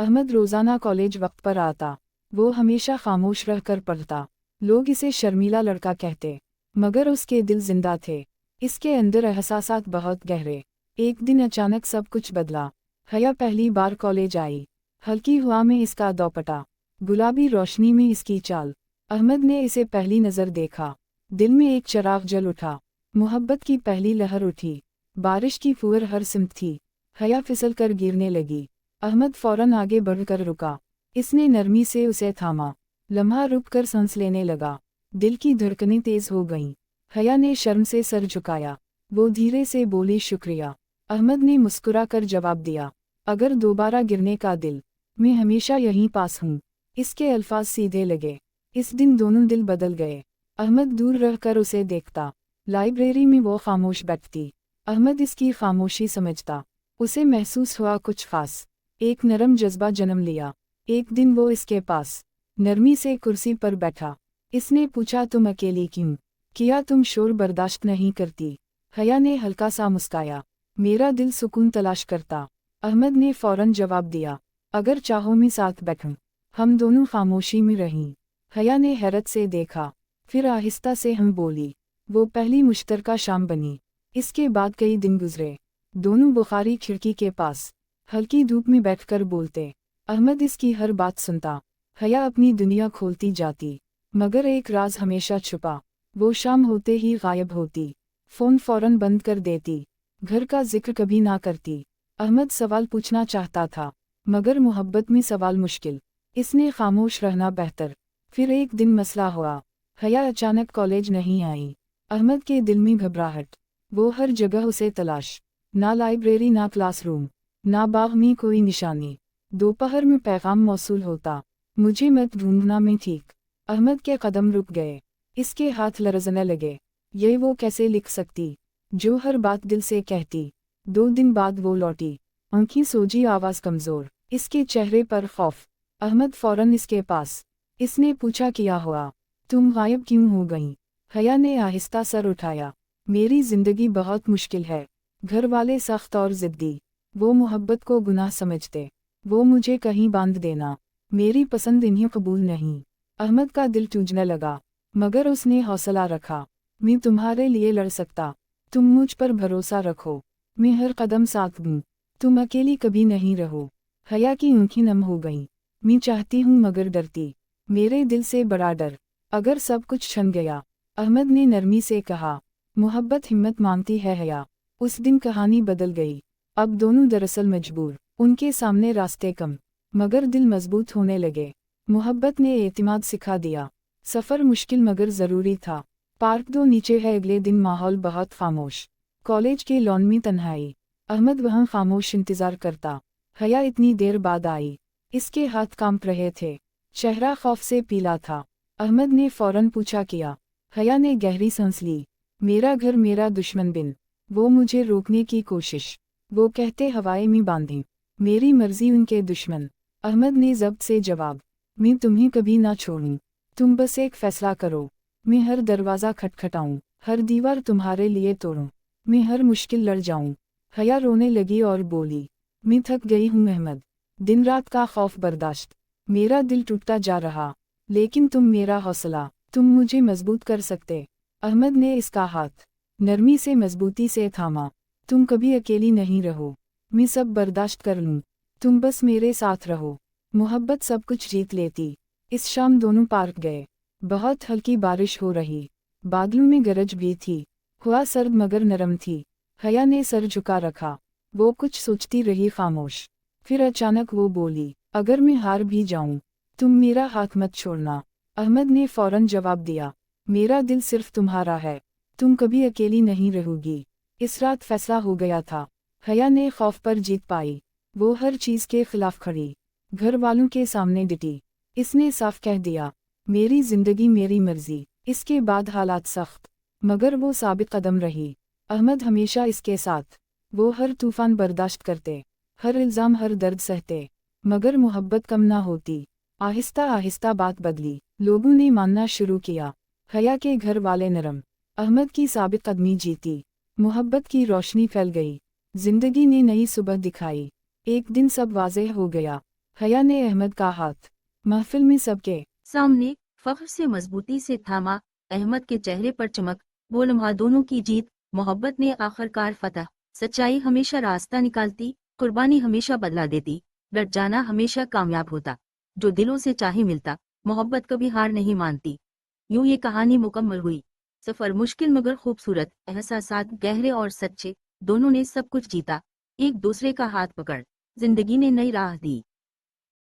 अहमद रोज़ाना कॉलेज वक्त पर आता। वो हमेशा खामोश रहकर पढ़ता। लोग इसे शर्मीला लड़का कहते, मगर उसके दिल जिंदा थे। इसके अंदर एहसासात बहुत गहरे। एक दिन अचानक सब कुछ बदला। हया पहली बार कॉलेज आई। हल्की हवा में इसका दोपट्टा, गुलाबी रोशनी में इसकी चाल। अहमद ने इसे पहली नज़र देखा। दिल में एक चिराग जल उठा। मोहब्बत की पहली लहर उठी। बारिश की फुहार हर सिमत थी। हया फिसल कर गिरने लगी। अहमद फौरन आगे बढ़कर रुका। इसने नरमी से उसे थामा। लम्हा रुक कर सांस लेने लगा। दिल की धड़कनें तेज हो गईं। हया ने शर्म से सर झुकाया। वो धीरे से बोली, शुक्रिया। अहमद ने मुस्कुरा कर जवाब दिया, अगर दोबारा गिरने का दिल, मैं हमेशा यहीं पास हूँ। इसके अल्फाज सीधे लगे। इस दिन दोनों दिल बदल गए। अहमद दूर रहकर उसे देखता। लाइब्रेरी में वो खामोश बैठती। अहमद इसकी खामोशी समझता। उसे महसूस हुआ कुछ खास। एक नरम जज्बा जन्म लिया। एक दिन वो इसके पास नरमी से कुर्सी पर बैठा। इसने पूछा, तुम अकेली क्यों? किया तुम शोर बर्दाश्त नहीं करती? हया ने हल्का सा मुस्काया, मेरा दिल सुकून तलाश करता। अहमद ने फौरन जवाब दिया, अगर चाहो मैं साथ बैठूं। हम दोनों खामोशी में रहीं। हया ने हैरत से देखा, फिर आहिस्ता से हम बोली। वो पहली मुश्तरका शाम बनी। इसके बाद कई दिन गुजरे। दोनों बुखारी खिड़की के पास हल्की धूप में बैठकर बोलते। अहमद इसकी हर बात सुनता। हया अपनी दुनिया खोलती जाती। मगर एक राज हमेशा छुपा। वो शाम होते ही गायब होती। फ़ोन फौरन बंद कर देती। घर का जिक्र कभी ना करती। अहमद सवाल पूछना चाहता था, मगर मोहब्बत में सवाल मुश्किल। इसने खामोश रहना बेहतर। फिर एक दिन मसला हुआ। हया अचानक कॉलेज नहीं आई। अहमद के दिल में घबराहट। वो हर जगह उसे तलाश। ना लाइब्रेरी, ना क्लासरूम, ना बाग में कोई निशानी। दोपहर में पैगाम मौसूल होता, मुझे मत ढूंढना, मैं ठीक। अहमद के कदम रुक गए। इसके हाथ लरजने लगे। ये वो कैसे लिख सकती, जो हर बात दिल से कहती। 2 दिन बाद वो लौटी। आंखें सोजी, आवाज़ कमज़ोर। इसके चेहरे पर खौफ। अहमद फौरन इसके पास। इसने पूछा, क्या हुआ? तुम गायब क्यों हो गईं? हया ने आहिस्ता सर उठाया, मेरी ज़िंदगी बहुत मुश्किल है। घर वाले सख्त और ज़िद्दी। वो मोहब्बत को गुनाह समझते। वो मुझे कहीं बांध देना। मेरी पसंद इन्हें कबूल नहीं। अहमद का दिल टूटने लगा, मगर उसने हौसला रखा। मैं तुम्हारे लिए लड़ सकता। तुम मुझ पर भरोसा रखो। मैं हर कदम साथ दूँ। तुम अकेली कभी नहीं रहो। हया की आँखें नम हो गईं। मैं चाहती हूँ मगर डरती। मेरे दिल से बड़ा डर, अगर सब कुछ छन गया। अहमद ने नरमी से कहा, मोहब्बत हिम्मत मांगती है हया। उस दिन कहानी बदल गई। अब दोनों दरअसल मजबूर। उनके सामने रास्ते कम, मगर दिल मजबूत होने लगे। मोहब्बत ने एतिमाद सिखा दिया। सफ़र मुश्किल मगर ज़रूरी था। पार्क 2 नीचे है। अगले दिन माहौल बहुत खामोश। कॉलेज के लॉन में तन्हाई। अहमद वहाँ खामोश इंतज़ार करता। हया इतनी देर बाद आई। इसके हाथ कांप रहे थे। चेहरा खौफ से पीला था। अहमद ने फौरन पूछा, किया? हया ने गहरी सांस ली। मेरा घर, मेरा दुश्मन बिन। वो मुझे रोकने की कोशिश। वो कहते हवाएं में बांधें। मेरी मर्जी, उनके दुश्मन। अहमद ने ज़ब्त से जवाब, मैं तुम्हें कभी ना छोड़ूं। तुम बस एक फ़ैसला करो। मैं हर दरवाज़ा खटखटाऊं, हर दीवार तुम्हारे लिए तोड़ूं, मैं हर मुश्किल लड़ जाऊं। हया रोने लगी और बोली, मैं थक गई हूँ अहमद। दिन रात का खौफ बर्दाश्त। मेरा दिल टूटता जा रहा। लेकिन तुम मेरा हौसला, तुम मुझे मजबूत कर सकते। अहमद ने इसका हाथ नरमी से मजबूती से थामा। तुम कभी अकेली नहीं रहो। मैं सब बर्दाश्त कर लूँ। तुम बस मेरे साथ रहो। मोहब्बत सब कुछ जीत लेती। इस शाम दोनों पार्क गए। बहुत हल्की बारिश हो रही। बादलों में गरज भी थी। हवा सर्द मगर नरम थी। हया ने सर झुका रखा। वो कुछ सोचती रही खामोश। फिर अचानक वो बोली, अगर मैं हार भी जाऊं, तुम मेरा हाथ मत छोड़ना। अहमद ने फौरन जवाब दिया, मेरा दिल सिर्फ तुम्हारा है। तुम कभी अकेली नहीं रहोगी। इस रात फैसला हो गया था। हया ने खौफ पर जीत पाई। वो हर चीज़ के खिलाफ खड़ी। घर वालों के सामने डिटी। इसने साफ कह दिया, मेरी ज़िंदगी मेरी मर्जी। इसके बाद हालात सख्त, मगर वो साबित कदम रही। अहमद हमेशा इसके साथ। वो हर तूफान बर्दाश्त करते, हर इल्ज़ाम, हर दर्द सहते, मगर मोहब्बत कम ना होती। आहिस्ता आहिस्ता बात बदली। लोगों ने मानना शुरू किया। हया के घर वाले नरम। अहमद की साबित कदमी जीती। मोहब्बत की रोशनी फैल गई। जिंदगी ने नई सुबह दिखाई। एक दिन सब वाज़ेह हो गया। हया ने अहमद का हाथ महफिल में सबके सामने फख्र से मजबूती से थामा। अहमद के चेहरे पर चमक। वो लम्हा दोनों की जीत। मोहब्बत ने आखिरकार फतह। सच्चाई हमेशा रास्ता निकालती, कुर्बानी हमेशा बदला देती, डट जाना हमेशा कामयाब होता। जो दिलों से चाहे मिलता, मोहब्बत कभी हार नहीं मानती। यूं ये कहानी मुकम्मल हुई। सफर मुश्किल मगर खूबसूरत, एहसासात गहरे और सच्चे। दोनों ने सब कुछ जीता, एक दूसरे का हाथ पकड़ जिंदगी ने नई राह दी।